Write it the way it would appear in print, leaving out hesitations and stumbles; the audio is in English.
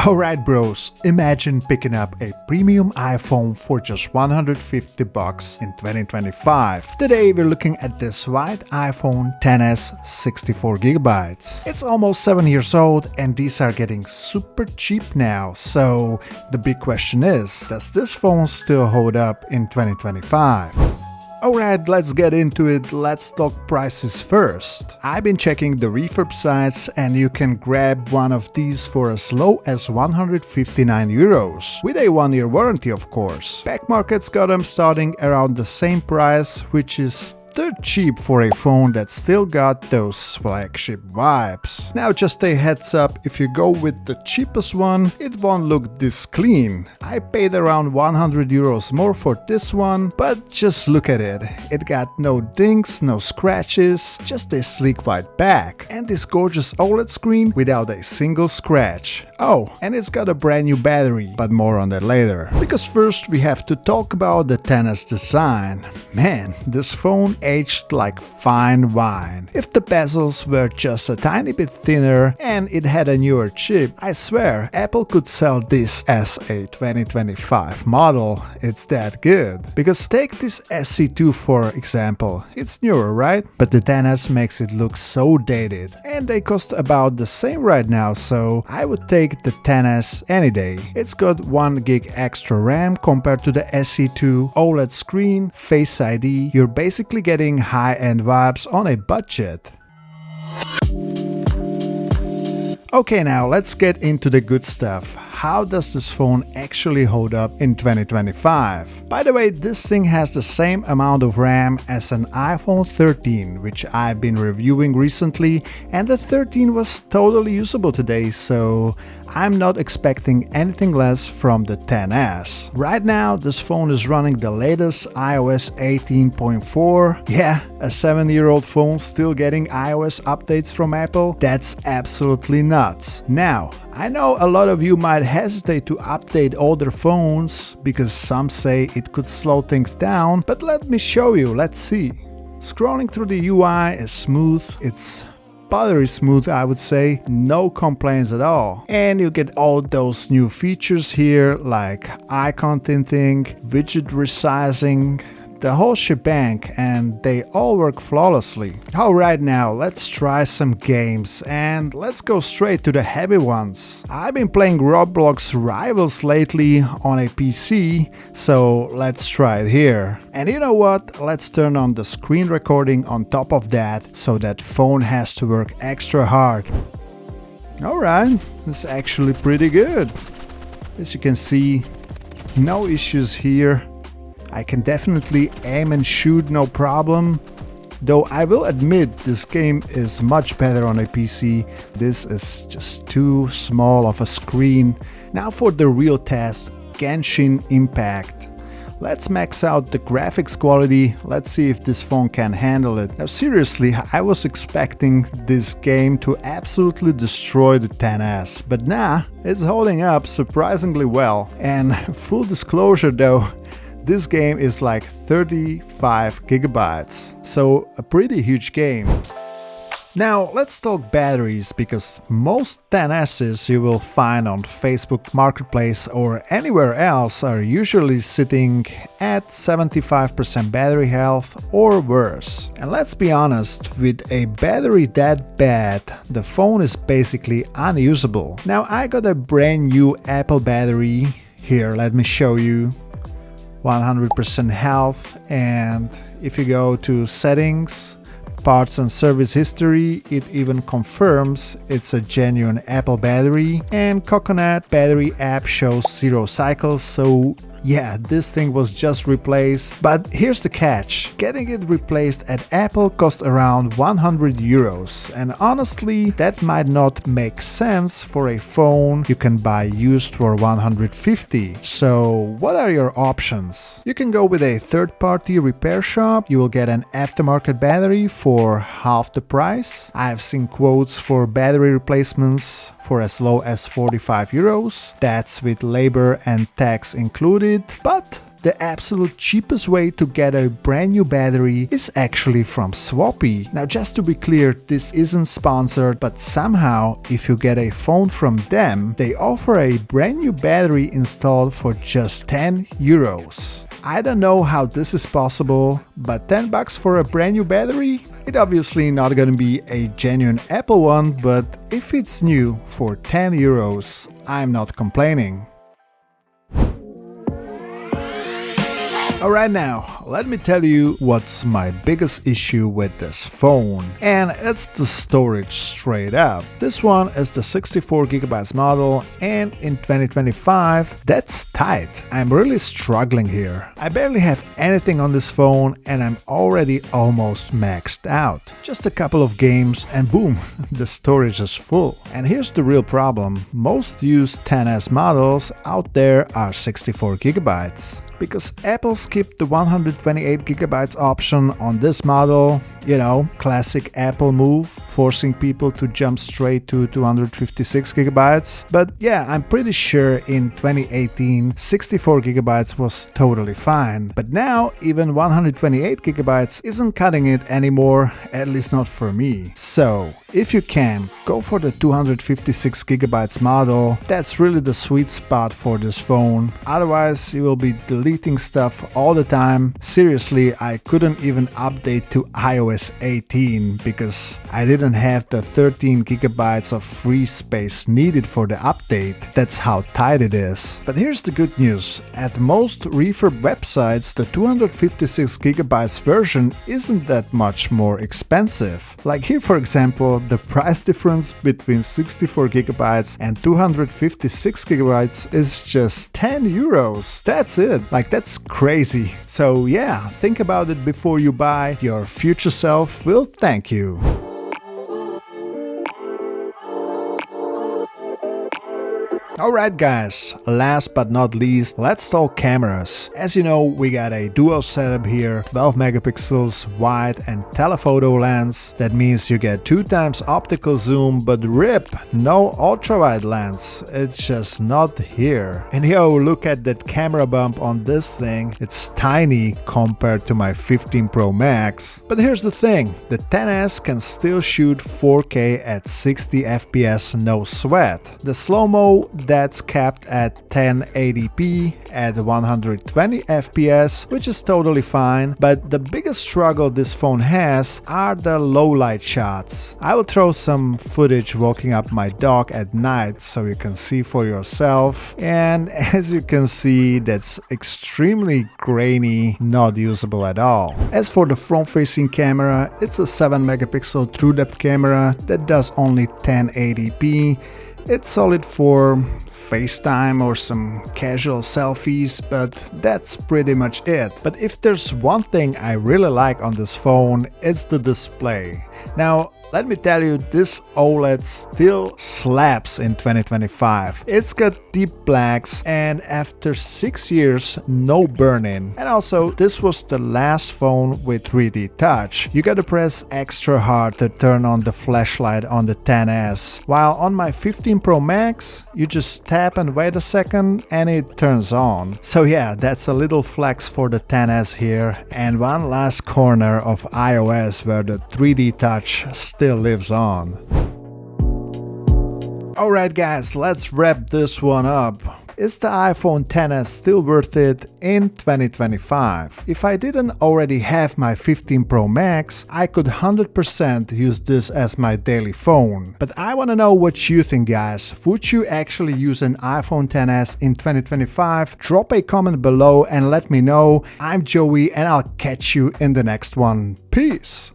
Alright bros, imagine picking up a premium iPhone for just 150 bucks in 2025. Today we're looking at this white iPhone XS 64GB. It's almost 7 years old and these are getting super cheap now, so the big question is, does this phone still hold up in 2025? Alright, let's get into it. Let's talk prices first. I've been checking the refurb sites and you can grab one of these for as low as 159 euros. With a 1-year warranty, of course. Back markets got them starting around the same price, which is dirt cheap for a phone that still got those flagship vibes. Now just a heads up, if you go with the cheapest one, it won't look this clean. I paid around 100 euros more for this one, but just look at it. It got no dings, no scratches, just a sleek white back, and this gorgeous OLED screen without a single scratch. Oh, and it's got a brand new battery, but more on that later. Because first we have to talk about the XS design. Man, this phone aged like fine wine. If the bezels were just a tiny bit thinner and it had a newer chip, I swear Apple could sell this as a 2025 model. It's that good. Because take this SE2 for example. It's newer, right? But the XS makes it look so dated. And they cost about the same right now, so I would take the XS any day. It's got 1 gig extra RAM compared to the SE2, OLED screen, Face ID. You're basically getting high-end vibes on a budget. Okay, now let's get into the good stuff. How does this phone actually hold up in 2025? By the way, this thing has the same amount of RAM as an iPhone 13, which I've been reviewing recently, and the 13 was totally usable today, so I'm not expecting anything less from the XS. Right now, this phone is running the latest iOS 18.4. Yeah, a 7-year-old phone still getting iOS updates from Apple? That's absolutely nuts. Now, I know a lot of you might hesitate to update older phones because some say it could slow things down, but let me show you, let's see. Scrolling through the UI is smooth, it's buttery smooth, I would say, no complaints at all. And you get all those new features here like icon tinting, widget resizing, the whole shebang, and they all work flawlessly. Alright, now let's try some games and let's go straight to the heavy ones. I've been playing Roblox Rivals lately on a PC, so let's try it here. And you know what? Let's turn on the screen recording on top of that, so that phone has to work extra hard. Alright, this is actually pretty good. As you can see, no issues here. I can definitely aim and shoot no problem, though I will admit this game is much better on a PC. This is just too small of a screen. Now for the real test, Genshin Impact. Let's max out the graphics quality, let's see if this phone can handle it. Now seriously, I was expecting this game to absolutely destroy the XS, but nah, it's holding up surprisingly well. And full disclosure though, this game is like 35 gigabytes, so a pretty huge game. Now let's talk batteries, because most XSs you will find on Facebook Marketplace or anywhere else are usually sitting at 75% battery health or worse. And let's be honest, with a battery that bad, the phone is basically unusable. Now I got a brand new Apple battery. Here, let me show you. 100% health, and if you go to settings, parts and service history, it even confirms it's a genuine Apple battery, and Coconut battery app shows 0 cycles, so yeah, this thing was just replaced. But here's the catch, getting it replaced at Apple cost around 100 euros, and honestly that might not make sense for a phone you can buy used for 150. So what are your options? You can go with a third-party repair shop. You will get an aftermarket battery for half the price. I've seen quotes for battery replacements for as low as 45 euros. That's with labor and tax included. But the absolute cheapest way to get a brand new battery is actually from Swappy. Now just to be clear, this isn't sponsored, but somehow if you get a phone from them, they offer a brand new battery installed for just 10 euros. I don't know how this is possible, but 10 bucks for a brand new battery? It's obviously not gonna be a genuine Apple one, but if it's new for 10 euros, I'm not complaining. Alright, now, let me tell you what's my biggest issue with this phone. And it's the storage straight up. This one is the 64GB model, and in 2025, that's tight. I'm really struggling here. I barely have anything on this phone and I'm already almost maxed out. Just a couple of games and boom, the storage is full. And here's the real problem. Most used XS models out there are 64GB. Because Apple skipped the 128GB option on this model, you know, classic Apple move, forcing people to jump straight to 256GB. But yeah, I'm pretty sure in 2018 64GB was totally fine. But now even 128GB isn't cutting it anymore, at least not for me. So if you can, go for the 256GB model. That's really the sweet spot for this phone. Otherwise you will be deleting stuff all the time. Seriously, I couldn't even update to iOS 18 because I didn't have the 13GB of free space needed for the update. That's how tight it is. But here's the good news. At most refurb websites, the 256GB version isn't that much more expensive. Like here, for example, the price difference between 64GB and 256GB is just 10 euros. That's it. Like, that's crazy. So yeah, think about it before you buy. Your future self will thank you. Alright guys, last but not least, let's talk cameras. As you know, we got a dual setup here, 12 megapixels wide and telephoto lens. That means you get 2x optical zoom, but RIP, no ultrawide lens. It's just not here. And yo, look at that camera bump on this thing. It's tiny compared to my 15 Pro Max. But here's the thing, the XS can still shoot 4K at 60 FPS no sweat. The slow-mo, that's capped at 1080p at 120 FPS, which is totally fine, but the biggest struggle this phone has are the low light shots. I will throw some footage walking up my dog at night so you can see for yourself, and as you can see, that's extremely grainy, not usable at all. As for the front-facing camera, it's a 7 megapixel true depth camera that does only 1080p. It's solid for FaceTime or some casual selfies, but that's pretty much it. But if there's one thing I really like on this phone, it's the display. Now, let me tell you, this OLED still slaps in 2025. It's got deep blacks and after 6 years, no burn-in. And also, this was the last phone with 3D touch. You gotta press extra hard to turn on the flashlight on the XS. While on my 15 Pro Max, you just tap and wait a second and it turns on. So yeah, that's a little flex for the XS here. And one last corner of iOS where the 3D touch still lives on. Alright guys, let's wrap this one up. Is the iPhone XS still worth it in 2025? If I didn't already have my 15 Pro Max, I could 100% use this as my daily phone. But I wanna know what you think, guys. Would you actually use an iPhone XS in 2025? Drop a comment below and let me know. I'm Joey and I'll catch you in the next one. Peace!